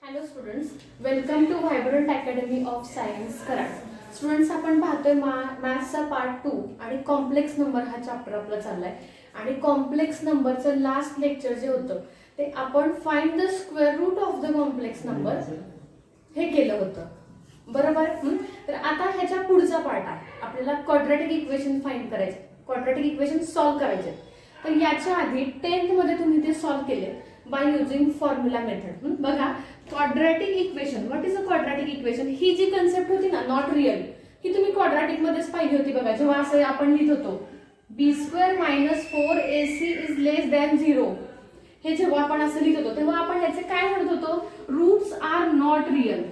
Hello students, welcome to vibrant academy of science Karad. Students, आपण पाहतोय मॅथ्सचा part 2 आणि complex number हा चॅप्टर आपला चाललाय. आणि कॉम्प्लेक्स नंबरचं लास्ट लेक्चर जे होतं ते आपण find the square root of the complex number हे केलं होतं, बरोबर. तर आता ह्याच्या पुढचा पार्ट आहे, आपल्याला क्वाड्रॅटिक इक्वेशन फाइंड करायचे, क्वाड्रॅटिक इक्वेशन सॉल्व्ह करायचे. तर याच्या आधी 10th मध्ये तुम्ही ते सॉल्व्ह केले बाय युजिंग फॉर्म्युला मेथड. बघा, quadratic equation, what is a quadratic equation, ही जी कन्सेप्ट होती ना, नॉट रिअल, ही तुम्ही क्वाड्रॅटिक मध्येच पाहिली होती. बघा, जेव्हा असं आपण लिहित होतो b² - 4ac is less than 0, हे जेव्हा आपण असं लिहित होतो तेव्हा आपण ह्याचे काय म्हणत होतो, रूट्स आर नॉट रिअल.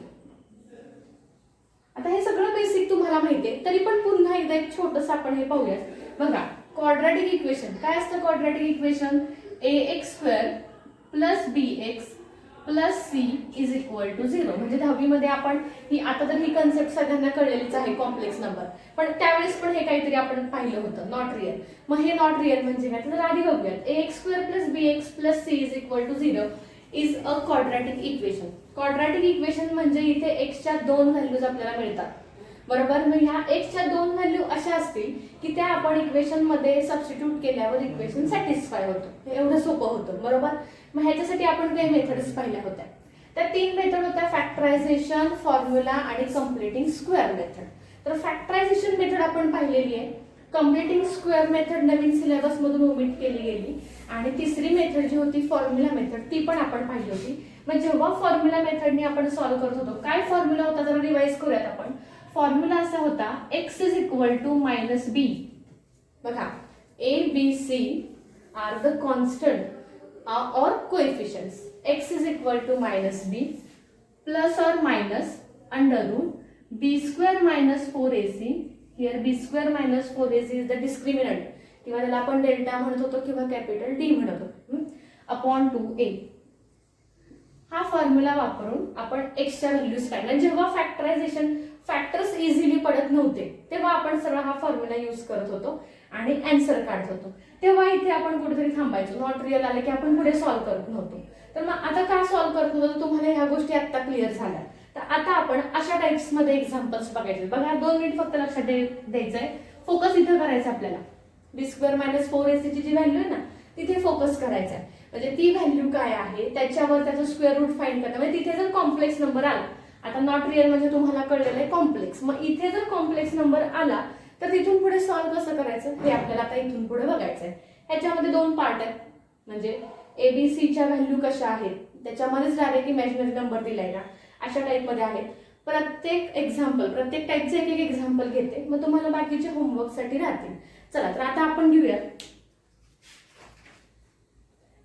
आता हे सगळं बेसिक तुम्हाला माहितीये, तरी पण पुन्हा एकदा एक छोटस आपण हे पाहूया. बघा, क्वाड्रॅटिक इक्वेशन काय असतं. Quadratic equation ax² + bx + c is equal to 0. म्हणजे 10वी मध्ये आपण ही, आता तर ही कन्सेप्ट सगळ्यांना कळलेलीच आहे, कॉम्प्लेक्स नंबर, पण त्यावेळेस पण हे काहीतरी आपण पाहिलं होतं, नॉट रिअल. मग हे नॉट रिअल म्हणजे काय, तर आधी बघूयात. ax² + bx + c is equal to 0 is a quadratic equation. Quadratic equation म्हणजे इथे x च्या 2 व्हॅल्यूज आपल्याला मिळतात, बरोबर. मग ह्या x च्या 2 व्हॅल्यू अशा असतील की त्या आपण इक्वेशन मध्ये सबस्टिट्यूट केल्यावर इक्वेशन सॅटिस्फाय होतं. हे एवढं सोपं होतं, बरोबर. मग ह्याच्यासाठी आपण काही मेथड्स पाहिल्या होत्या. त्या 3 मेथड होत्या, फॅक्टरायझेशन, फॉर्म्युला आणि कम्प्लिटिंग स्क्वेअर मेथड. तर फॅक्टरायझेशन मेथड आपण पाहिलेली आहे. कम्प्लिटिंग स्क्वेअर मेथड नवीन सिलेबस मधून ओमिट केली गेली. आणि तिसरी मेथड जी होती फॉर्म्युला मेथड, ती पण आपण पाहिली होती. मग जेव्हा फॉर्म्युला मेथडने आपण सॉल्व्ह करत होतो, काय फॉर्म्युला होता जरा रिवाइज करूयात आपण. फॉर्म्युला असा होता, x is equal to -b. बघा, a b c are the constant or coefficients. x is equal to -b plus or minus under root b² - 4ac. Here b² - 4ac is the discriminant, किंवा त्याला आपण delta म्हणत होतो किंवा capital D म्हणत होतो, upon 2a. हा formula वापरून आपण x च्या व्हॅल्यूज काढल्या. जेव्हा फॅक्टरायझेशन, फॅक्टर्स इझिली पडत नव्हते, तेव्हा आपण सरळ हा फॉर्म्युला यूज करत होतो आणि आन्सर काढत होतो. तेव्हा इथे आपण कुठेतरी थांबायचो, नॉट रिअल आले की आपण पुढे सॉल्व्ह करत नव्हतो. तर मग आता काय सॉल्व्ह करत नव्हतो, तुम्हाला ह्या गोष्टी आता क्लिअर झाल्या. तर आता आपण अशा टाइप्स मध्ये एक्झाम्पल्स बघायचे. बघा, 2 मिनिट फक्त लक्षात द्यायचंय, फोकस इथं करायचं आपल्याला. b² - 4ac ची जी व्हॅल्यू आहे ना, तिथे फोकस करायचा आहे. म्हणजे ती व्हॅल्यू काय आहे त्याच्यावर त्याचं स्क्वेअर रूट फाइंड करणं. म्हणजे तिथे जर कॉम्प्लेक्स नंबर आला, आता नॉट रिअल म्हणजे तुम्हाला कळलेलं आहे कॉम्प्लेक्स, मग इथे जर कॉम्प्लेक्स नंबर आला तर तिथून पुढे सॉल्व्ह कसं करायचं हे आपल्याला आता इथून पुढे बघायचं आहे. ह्याच्यामध्ये 2 पार्ट आहेत, म्हणजे एबीसीच्या व्हॅल्यू कशा आहेत, त्याच्यामध्येच डायरेक्ट इमॅजिनरी नंबर दिलाय ना, अशा टाइप मध्ये आहेत. प्रत्येक एक्झाम्पल, प्रत्येक टाइपचे एक एक्झाम्पल घेते, मग तुम्हाला बाकीचे होमवर्क साठी राहतील. चला, तर आता आपण घेऊया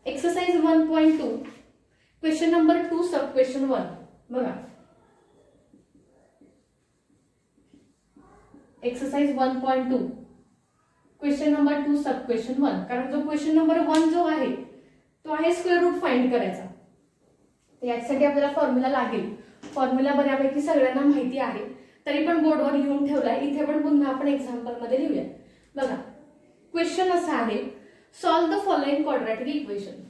एक्सरसाइज 1.2, क्वेश्चन नंबर 2, सब क्वेश्चन 1. बघा, एक्सरसाइज 1.2, क्वेश्चन नंबर 2, सब क्वेश्चन 1. कारण जो क्वेश्चन नंबर 1 जो आहे तो आहे स्क्वेअर रूट फाइंड करायचा. यासाठी आपल्याला फॉर्म्युला लागेल. फॉर्म्युला बऱ्यापैकी सगळ्यांना माहिती आहे, तरी पण बोर्डवर लिहून ठेवलाय. इथे पण पुन्हा आपण एक्झाम्पल मध्ये लिहूया. बघा, क्वेश्चन असा आहे, solve the following quadratic equation.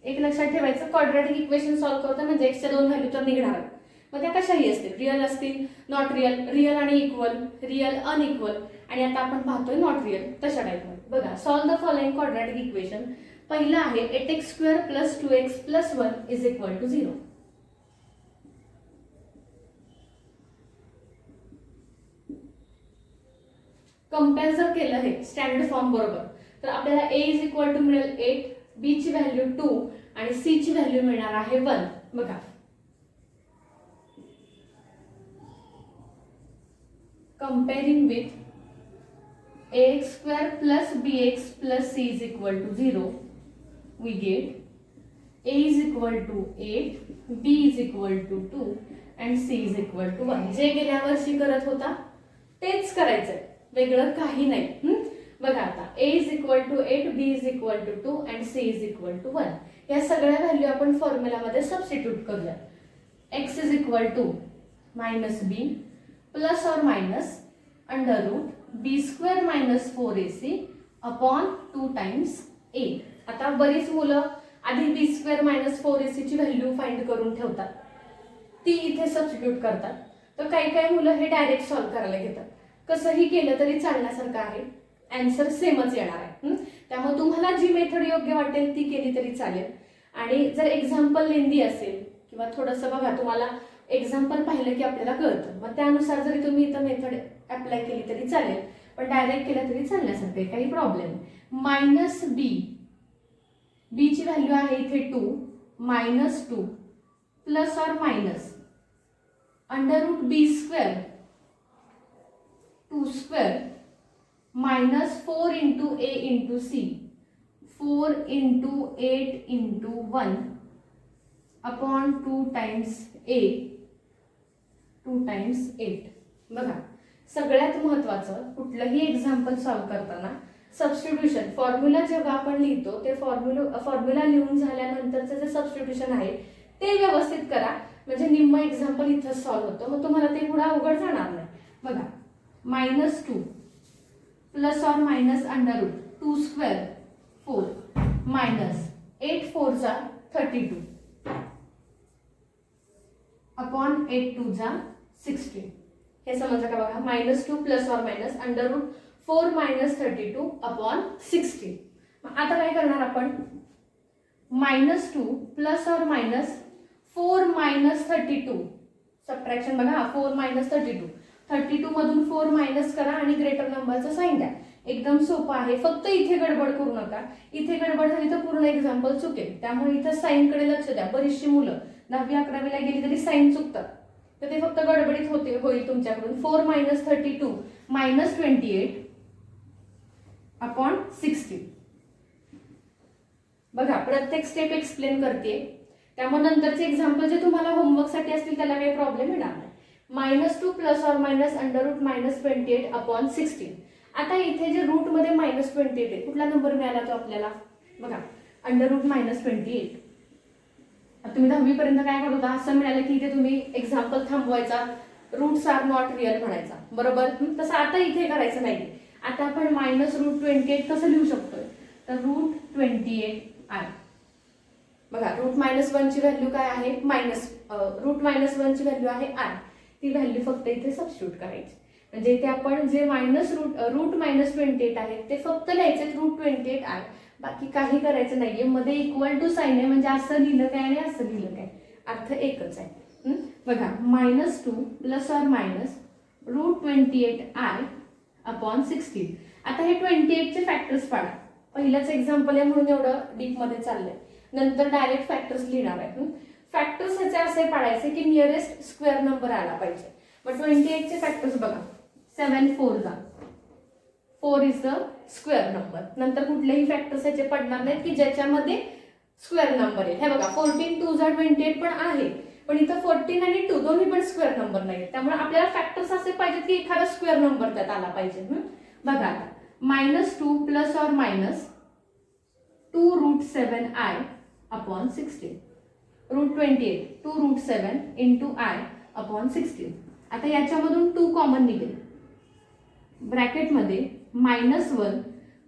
एक लक्षात ठेवायचं, क्वाड्रॅटिक इक्वेशन सॉल्व्ह करतो म्हणजे x च्या 2 व्हॅल्यू तर निघणार. मग त्या कशाही असतील, रिअल असतील, नॉट रिअल, रिअल आणि इक्वल, रिअल अनइक्वल, आणि आता आपण पाहतोय नॉट रिअल, तशा टाइप मध्ये. बघा, solve the following quadratic equation. पहिलं आहे 8x² + 2x + 1 is equal to 0. Compare जर केलं हे स्टँडर्ड फॉर्म बरोबर, तर आपल्याला a इज इक्वल टू मिळेल 8, b ची व्हॅल्यू 2 आणि c ची व्हॅल्यू मिळणार आहे 1. बघा, comparing with ax² + bx + c is equal to 0, we get a is equal to 8, b is equal to 2 and c is equal to 1. जे गेल्या वर्षी करत होता तेच करायचंय, वेगळं काही नाही. बघा, आता a is equal to 8, b is equal to 2 and c is equal to 1. या सगळ्या व्हॅल्यू आपण फॉर्म्युला मध्ये सबस्टिट्यूट करूया. x is equal to minus B plus or minus under root B square minus 4ac upon 2 times A. आता बरीच मुलं आधी बी square minus 4ac ची व्हॅल्यू फाइंड करून ठेवतात, ती इथे सबस्टिट्यूट करतात. तर काही काही मुलं हे डायरेक्ट सॉल्व्ह करायला घेतात. कसंही केलं तरी चालण्यासारखं आहे, आन्सर सेमच येणार आहे. त्यामुळे तुम्हाला जी मेथड योग्य वाटेल ती केली तरी चालेल. आणि जर एक्झाम्पल लेंदी असेल किंवा थोडंसं बघा, तुम्हाला एक्झाम्पल पाहिलं की आपल्याला कळतं, मग त्यानुसार जरी तुम्ही इथं मेथड अप्लाय केली तरी चालेल, पण डायरेक्ट केलं तरी चालण्यासारखं, काही प्रॉब्लेम. मायनस बी ची व्हॅल्यू आहे इथे 2 minus 2 plus or minus under root B square 2 square minus 4 into A into C 4 into 8 into 1 upon 2 times A 2 times 8. बघा, सगळ्यात महत्वाचं कुठलंही एक्झाम्पल सॉल्व्ह करताना सबस्टिट्यूशन फॉर्म्युला जेव्हा आपण लिहितो ते फॉर्म्युला लिहून झाल्यानंतरचं जे सबस्टिट्यूशन आहे ते व्यवस्थित करा, म्हणजे निम्म एक्झाम्पल इथं सॉल्व्ह होतं, मग तुम्हाला ते पुढे अवघड जाणार नाही. बघा, minus 2 plus or minus under root 2 square 4 minus 8 4 जा 32 अपॉन 8 2 जा 16. हे समजलं का? बघा, minus 2 plus or minus under root 4 minus 32 upon 16. आता काय करणार आपण? Minus 2 plus or minus 4 minus 32 subtraction. बघा, 4 मायनस 32 मधून 4 मायनस करा आणि ग्रेटर नंबरचं साइन द्या. एकदम सोपं आहे, फक्त इथे गडबड करू नका. इथे गडबड झाली तर पूर्ण एक्झाम्पल चुकेल, त्यामुळे इथे साइन कडे लक्ष द्या. बरीचशी मुलं 10वी 11वीला गेली तरी साइन चुकतात, तर ते फक्त गडबडीत होईल तुमच्याकडून. 4 मायनस 32 मायनस 28 अपॉन 16. बघा, प्रत्येक स्टेप एक्सप्लेन करते, त्यामुळे नंतरचे एक्झाम्पल जे तुम्हाला होमवर्कसाठी असतील त्याला काही प्रॉब्लेम येणार नाही. Minus 2 plus or minus under root minus 28 upon 16. आता इथे जे रूट मध्ये मायनस 28 आहे, कुठला नंबर मिळाला तो आपल्याला? बघा, अंडर रूट मायनस 28. तुम्ही 10वी पर्यंत काय करत होता? असं मिळालं की इथे तुम्ही एक्झाम्पल थांबवायचा, रूट्स आर नॉट रिअल म्हणायचा, बरोबर? तसं आता इथे करायचं नाही. आता आपण मायनस रूट 28 कसं लिहू शकतोय? तर रूट 28 आय. बघा, रूट मायनस 1 ची व्हॅल्यू काय आहे? रूट मायनस 1 ची व्हॅल्यू आहे आय. ती व्हॅल्यू फक्त इथे सबस्टिट्यूट करायची, म्हणजे इथे आपण जे मायनस रूट मायनस 28 आहे ते फक्त लिहायचे रूट 28 आय, बाकी काही करायचं नाहीये. मध्ये इक्वल टू साइन आहे, म्हणजे असं लिहिलं काय आणि असं लिहिलं काय, अर्थ एकच आहे. बघा, minus 2 plus or minus route 28 I upon 16. आता हे 28 चे फॅक्टर्स पाडा. पहिलंच एक्झाम्पल आहे म्हणून एवढं डीप मध्ये चाललंय, नंतर डायरेक्ट फॅक्टर्स लिहिणार आहे. फॅक्टर्स ह्याचे असे पाडायचे की नियरेस्ट स्क्वेअर नंबर आला पाहिजे. मग 28 चे फॅक्टर्स बघा, 7 4 जा 4 इज द स्क्वेअर नंबर. नंतर कुठलेही फॅक्टर्स ह्याचे पडणार नाहीत की ज्याच्यामध्ये स्क्वेअर नंबर आहे. हे बघा, 14 2 जा 28 पण आहे, पण इथं 14 आणि 2 दोन्ही पण स्क्वेअर नंबर नाही, त्यामुळे आपल्याला फॅक्टर्स असे पाहिजेत की एखादा स्क्वेअर नंबर त्यात आला पाहिजे. बघा, आता minus 2 plus or minus 2 root 7 I upon 16. Root 28 2 root 7 into I upon 16. आता याच्यामधून 2 कॉमन निघेल, ब्रॅकेटमध्ये minus 1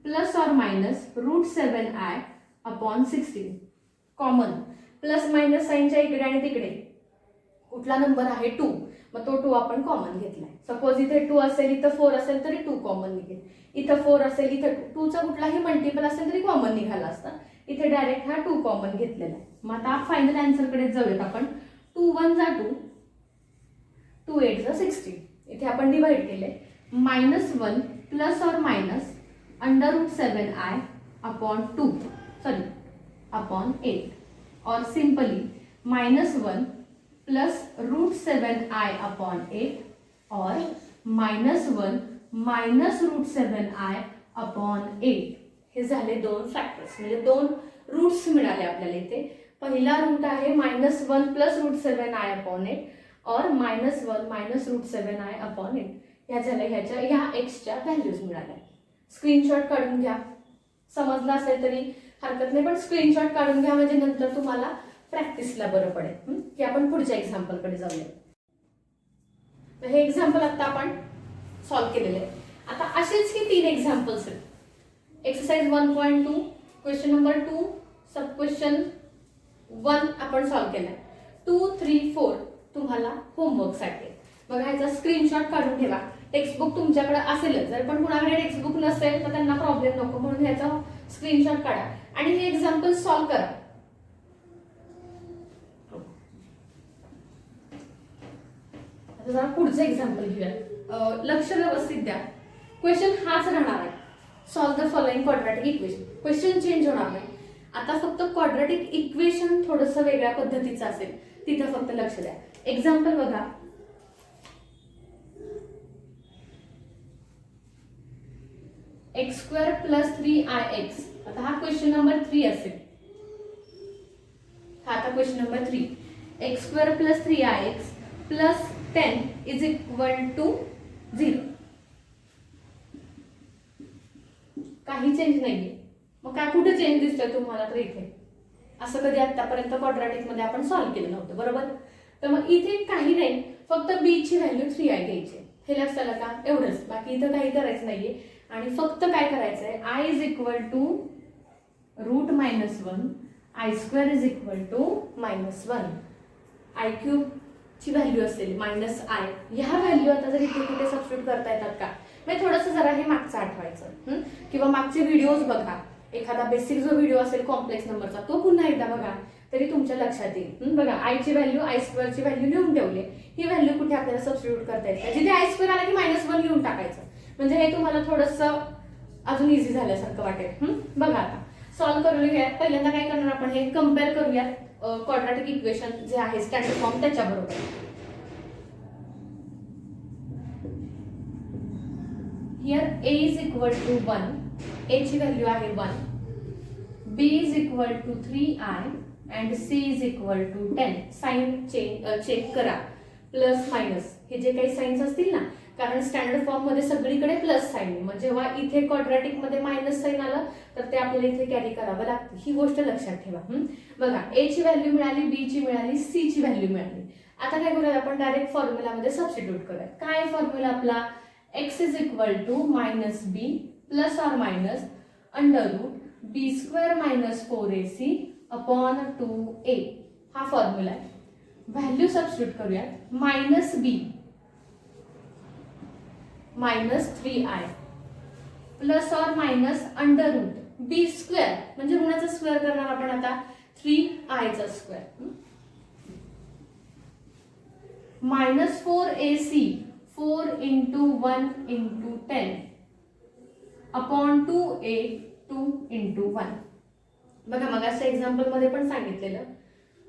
plus or minus root 7 I upon 16. Common, plus minus साइनच्या इकडे आणि तिकडे कुठला नंबर आहे? 2, मग तो 2 आपण कॉमन घेतलाय. सपोज इथे 2 असेल, इथं 4 असेल तरी 2 कॉमन निघेल. इथं 4 असेल, इथं 2 चा कुठलाही मल्टिपल असेल तरी कॉमन निघाला असता. इथे डायरेक्ट हा 2 कॉमन घेतलेला आहे. मग आता फायनल आन्सर कडे जाऊयात आपण. 2 1 जा 2 2 8 जा 16. इथे आपण डिवाइड केले. Minus 1 plus or minus under root 7 I upon 8 or simply minus 1 plus root 7 I upon 8 or minus 1 minus root 7 I upon 8. हे झाले 2 फॅक्टर्स, म्हणजे 2 रूट्स मिळाले आपल्याला इथे. पहिला रूट आहे minus 1 plus root 7 I upon 8 or minus 1 minus root 7 I upon 8. ह्या झाल्या ह्या एक्सच्या व्हॅल्यूज मिळाल्या. स्क्रीनशॉट काढून घ्या, समजलं असेल तरी हरकत नाही, पण स्क्रीनशॉट काढून घ्या म्हणजे नंतर तुम्हाला प्रॅक्टिसला बरं पडेल की आपण पुढच्या एक्झाम्पलकडे जाऊया. हे एक्झाम्पल आता आपण सॉल्व्ह केलेले आहे. आता असेच ही 3 एक्झाम्पल्स आहेत. एक्सरसाइज 1.2 क्वेश्चन नंबर 2 सब क्वेश्चन 1 आपण सॉल्व्ह केलाय. 2, 3, 4 तुम्हाला होमवर्कसाठी. बघा ह्याचा स्क्रीनशॉट काढून ठेवा. टेक्स्टबुक तुमच्याकडे असेलच, जर पण कुणाकडे टेक्स्टबुक नसेल तर त्यांना प्रॉब्लेम नको, म्हणून ह्याचा स्क्रीनशॉट काढा आणि हे एक्झाम्पल सॉल्व्ह करा. आता जरा पुढचं एक्झाम्पल घेऊया. लक्ष व्यवस्थित द्या. क्वेश्चन हाच राहणार आहे. Solve the following quadratic equation. Question change होणार नाही. आता फक्त क्वाड्रॅटिक इक्वेशन थोडंसं वेगळ्या पद्धतीचं असेल, तिथं फक्त लक्ष द्या. एक्झाम्पल बघा. x² + 3ix. आता हा क्वेश्चन नंबर 3 असेल. हा आता क्वेश्चन नंबर 3. x² + 3ix + 10 = 0. काही चेंज नाहीये. मग काय कुठे चेंज दिसतोय तुम्हाला? तर इथे. असं कधी आतापर्यंत क्वाड्रॅटिक मध्ये आपण सॉल्व्ह केलं नव्हतं, बरोबर? तर मग इथे काही नाही, फक्त b ची व्हॅल्यू 3i घ्यायची. हे लक्षात आलं का? एवढंच. बाकी इथं काही करायचं नाहीये. आणि फक्त काय करायचंय, i = √-1, i² = -1. i³ ची व्हॅल्यू असेल -i. ह्या व्हॅल्यू आता जर इथे कुठे सबस्टिट्यूट करता येतात का? म्हणजे थोडंसं जरा हे मागचं आठवायचं किंवा मागचे व्हिडिओज बघा. एखादा बेसिक जो व्हिडिओ असेल कॉम्प्लेक्स नंबरचा तो पुन्हा एकदा बघा, तरी तुमच्या लक्षात येईल. बघा i ची व्हॅल्यू i² ची व्हॅल्यू लिहून ठेवली. ही व्हॅल्यू कुठे आपल्याला सबस्टिट्यूट करता येते? जिथे i² आला की -1 लिहून टाकायचं. म्हणजे हे तुम्हाला थोडंसं अजून इझी झाल्यासारखं वाटेल. बघा आता सॉल्व्ह करूया. पहिल्यांदा काय करणार आपण, हे कम्पेअर करूया क्वाड्रॅटिक इक्वेशन जे आहे स्टँडर्ड फॉर्म त्याच्याबरोबर. हियर a = 1, a ची व्हॅल्यू आहे 1, b = 3i and c = 10. Sign check करा. प्लस मायनस हे जे काही साइन्स असतील ना, कारण स्टँडर्ड फॉर्म मध्ये सगळीकडे प्लस साइन, मग जेव्हा इथे क्वाड्रॅटिक मध्ये मायनस साइन आलं तर ते आपल्याला इथे कॅरी करावं लागतं. ही गोष्ट लक्षात ठेवा. बघा a ची व्हॅल्यू मिळाली, b ची मिळाली, c ची व्हॅल्यू मिळाली. आता काय करूया आपण, डायरेक्ट फॉर्म्युलामध्ये सबस्टिट्यूट करूया. काय फॉर्म्युला आपला? x = -b ± √b² - 4ac/2a. हा फॉर्म्युला आहे. व्हॅल्यू सबस्टिट्यूट करूया. -b -3i ± √b², म्हणजे गुणाचा स्क्वेअर करणार आपण आता 3i चा स्क्वेअर. -4ac 4 × 1 × 10 upon 2a 2 × 1. बघा मग असं एक्झाम्पल मध्ये पण सांगितलेलं,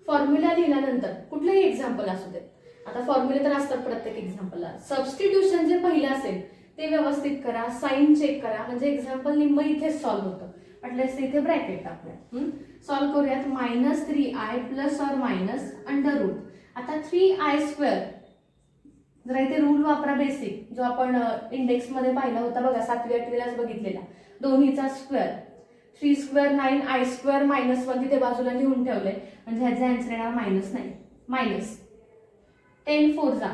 फॉर्म्युला लिहिल्यानंतर कुठलंही एक्झाम्पल असू दे, आता फॉर्म्युले तर असतात प्रत्येक एक्झाम्पलला, सबस्टिट्यूशन जे पहिलं असेल ते व्यवस्थित करा, साइन चेक करा, म्हणजे एक्झाम्पल निम्म इथेच सॉल्व्ह होतं. वाटल्यास इथे ब्रॅकेट टाकूया. सॉल्व्ह करूयात. -3i ± √. आता 3i², जरा इथे रूल वापरा बेसिक, जो आपण इंडेक्स मध्ये पाहिला होता बघा, 7वी 8वीलाच बघितलेला. दोन्हीचा स्क्वेअर. 3² 9, i² -1 तिथे बाजूला लिहून ठेवलंय, म्हणजे ह्याचा आन्सर येणार -9. मायनस 10 4 जा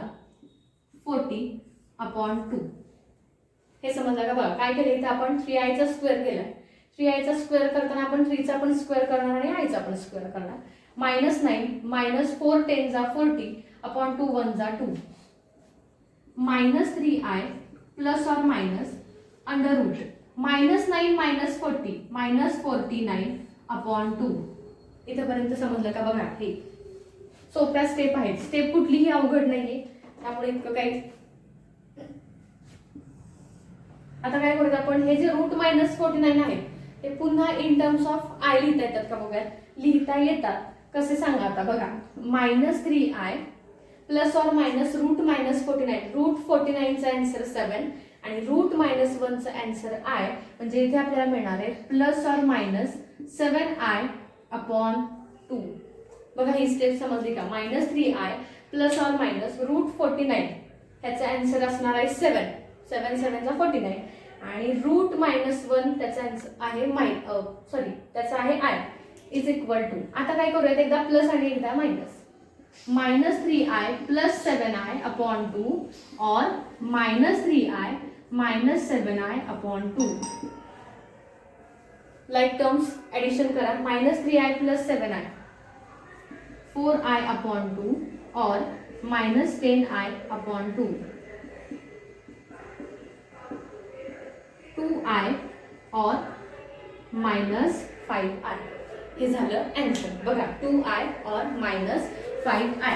40/2. हे समजलं का? बघा काय केलं इथे आपण, 3i चा स्क्वेअर केलाय. 3i चा स्क्वेअर करताना आपण 3 चा पण स्क्वेअर करणार आणि i चा पण स्क्वेअर करणार. -9 -4 10 जा 40/2 1 जा 2. -3i ± √. -9 -40 -49/2. इथपर्यंत समजलं का? बघा हे सोप्या स्टेप आहेत. स्टेप कुठलीही अवघड नाहीये, त्यामुळे इतकं काही. आता काय करूया आपण, हे जे √-49 आहेत ते पुन्हा इन टर्म्स ऑफ आय लिहिता येतात का? बघा लिहिता येतात. कसे सांगा आता? बघा -3i ± √-49. √49 चा आन्सर 7 आणि √-1 चा आन्सर i, म्हणजे इथे आपल्याला मिळणार आहे +/- 7i/2. बघा ही स्टेप समजली का? -3i ± √49, त्याचा आन्सर असणार आहे 7. 7 7 चा 49 आणि √-1 त्याचा आन्सर आहे त्याचा आहे i = आता काय करूयात, एकदा प्लस आणि एकदा minus. -3i plus 7i upon 2 or -3i minus 7i upon 2. Like terms addition करा, -3i plus 7i 4i upon 2 और -10i upon 2 2i और -5i. हे झालं आन्सर. बघा 2i और -5i.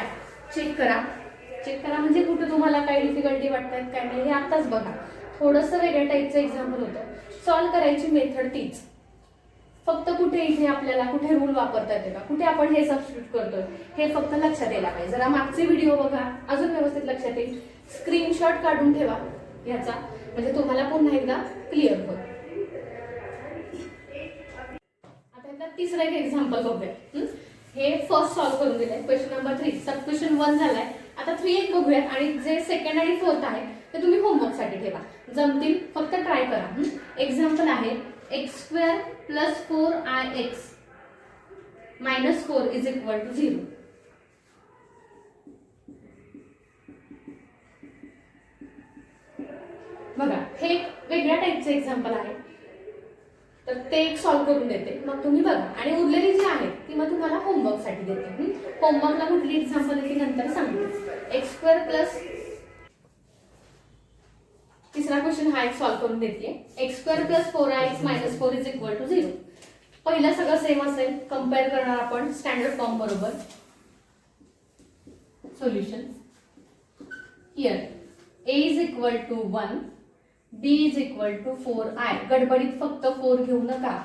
चेक करा म्हणजे कुठे तुम्हाला काही डिफिकल्टी वाटतात काय नाही हे आताच बघा. थोडंसं वेगळ्या टाईपचं एक्झाम्पल होतं. सॉल्व्ह करायची मेथड तीच, फक्त कुठे इथे आपल्याला कुठे रूल वापरता येते का, कुठे आपण हे सबस्टिट्यूट करतोय हे फक्त लक्षात यायला पाहिजे. जरा मागचे व्हिडिओ बघा, अजून व्यवस्थित लक्षात येईल. स्क्रीनशॉट काढून ठेवा याचा, म्हणजे तुम्हाला पुन्हा एकदा क्लिअर होईल. आता याचा तिसरा एक एक्झाम्पल बघूया. हे फर्स्ट सॉल्व्ह करून दिलंय, क्वेश्चन नंबर 3. सब क्वेश्चन 1 झालाय. आता 3 एक बघूया आणि जे सेकंड आणि फोर्थ आहे ते तुम्ही होमवर्क साठी ठेवा. जमतील फक्त ट्राय करा. एक्झाम्पल आहे x² plus 4ix minus 4 is equal to 0. बघा हे एक वेगळ्या टाईपचं एक्झाम्पल आहे, तर ते एक सॉल्व्ह करून देते, मग तुम्ही बघा. आणि उरलेली जी आहे ती मग तुम्हाला होमवर्क साठी देते. होमवर्कला कुठली एक्झाम्पल आहे ती नंतर सांगते. x² plus तिसरा क्वेश्चन हा एक सॉल्व्ह करून देते. x² plus 4ix minus 4 is equal to 0. पहिलं सगळं सेम असेल, कंपेअर करणार आपण स्टँडर्ड फॉर्म बरोबर. Solution here a is equal to 1, b is equal to 4i. गडबडीत फक्त 4 घेऊ नका.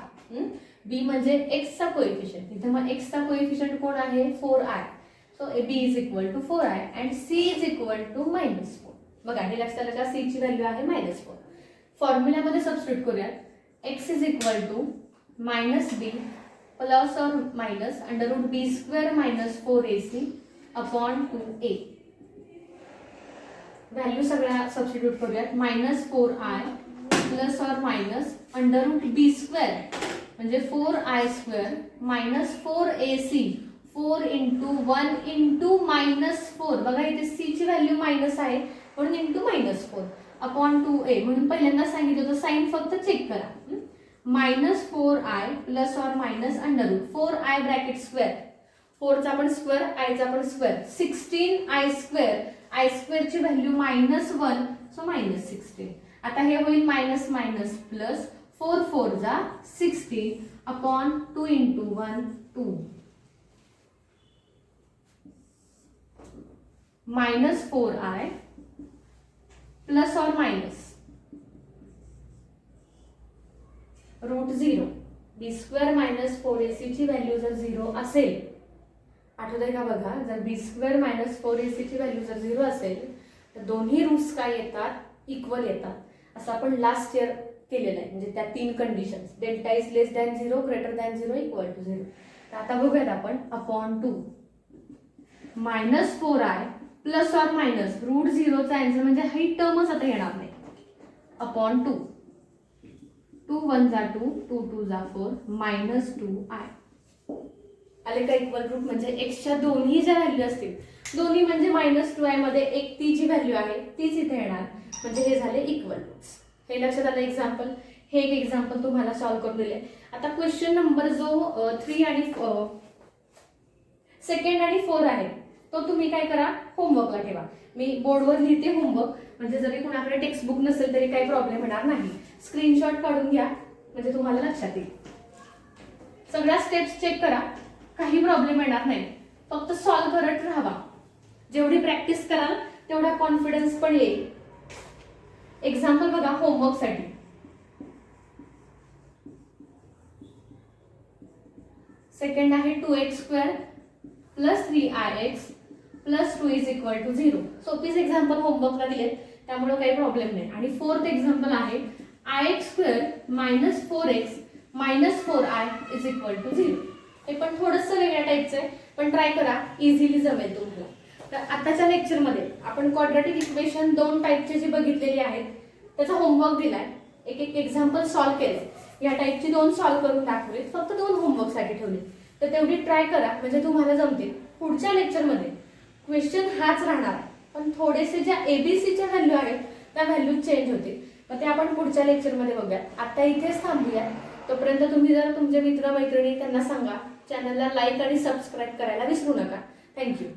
b म्हणजे x चा कोएफिशियंट, इथे मग x चा कोएफिशियंट कोण आहे 4i. So b is equal to 4i and c is equal to -4. बघा हे लक्षात आलं का, c ची व्हॅल्यू आहे -4. फॉर्म्युल्यामध्ये सबस्टिट्यूट करूया. x is equal to -b plus or minus √b² minus 4ac upon 2a. Value सगळ्या सबस्टिट्यूट करूयात. -4i plus or minus √b² म्हणजे 4i² minus 4ac 4 into 1 into -4. बघा इथे c ची व्हॅल्यू मायनस आहे म्हणून इंटू -4 अपॉन 2a. म्हणून पहिल्यांदा सांगितलं होतं साइन फक्त चेक करा. -4i plus or minus √4i bracket square, 4 चा पण स्क्वेअर i चा पण स्क्वेअर 16i². i² ची व्हॅल्यू -1 सो -16. आता हे होईल मायनस मायनस प्लस 4 4 जा 16 upon 2 into 1 2 -4i plus or minus √0 b² minus 4ac ची व्हॅल्यू जर 0 असेल, आठवतंय का बघा, जर b² minus 4ac ची व्हॅल्यू जर 0 असेल तर दोन्ही रूट्स काय येतात, इक्वल येतात. असं आपण लास्ट इयर केलेलं आहे. म्हणजे त्या 3 conditions, delta is less than 0, greater than 0, equal to 0. तर आता बघूयात आपण upon 2 -4i plus or minus √0 चा आन्सर म्हणजे ही टर्मच आता येणार नाही. अपॉन 2 2 1 जा 2 2 2 जा 4 -2i. आले का इक्वल रूट. म्हणजे x च्या दोन्ही ज्या व्हॅल्यू असतील, दोन्ही म्हणजे -2i मध्ये एक ती जी व्हॅल्यू आहे तीच इथे येणार, म्हणजे हे झाले इक्वल रूट्स. हे लक्षात आलं एक्झाम्पल. हे एक एक्झाम्पल तुम्हाला सॉल्व्ह करून दिले. आता क्वेश्चन नंबर जो 3 आणि सेकंड आणि 4 आहे तो तुम्ही काय करा, होमवर्कला ठेवा. मी बोर्डवर लिहिते होमवर्क, म्हणजे जरी कुणाकडे टेक्स्ट बुक नसेल तरी काही प्रॉब्लेम येणार नाही. स्क्रीनशॉट काढून घ्या म्हणजे तुम्हाला लक्षात येईल. सगळ्या स्टेप्स चेक करा, काही प्रॉब्लेम येणार नाही. फक्त सॉल्व्ह करत राहा. जेवढी प्रॅक्टिस कराल तेवढा कॉन्फिडन्स पण येईल. एक्झाम्पल बघा होमवर्क साठी. सेकंड आहे 2x² plus 3ix plus 2 is equal to 0. सोपीच एक्झाम्पल होमवर्कला दिलेत त्यामुळे काही प्रॉब्लेम नाही. आणि फोर्थ एक्झाम्पल आहे ix² minus 4x minus 4i is equal to 0. हे पण थोडंसं वेगळ्या टाईपचं आहे, पण ट्राय करा, इझिली जमेल तुम्हाला. तर आताच्या लेक्चरमध्ये आपण क्वाड्रॅटिक इक्वेशन 2 टाईपचे जे बघितलेली आहेत त्याचा होमवर्क दिलाय. एक एक एक्झाम्पल सॉल्व्ह केले. या टाईपची 2 सॉल्व्ह करून दाखवले, फक्त 2 होमवर्कसाठी ठेवले. तर तेवढी ट्राय करा म्हणजे तुम्हाला जमतील. पुढच्या लेक्चरमध्ये क्वेश्चन हाच राहणार आहे, पण थोडेसे ज्या एबीसीच्या व्हॅल्यू आहेत त्या व्हॅल्यू चेंज होतील. मग ते आपण पुढच्या लेक्चरमध्ये बघूया. आता इथेच थांबूया. तोपर्यंत तुम्ही जर तुमचे मित्र मैत्रिणी त्यांना सांगा, चॅनलला लाईक आणि सबस्क्राईब करायला विसरू नका. थँक्यू.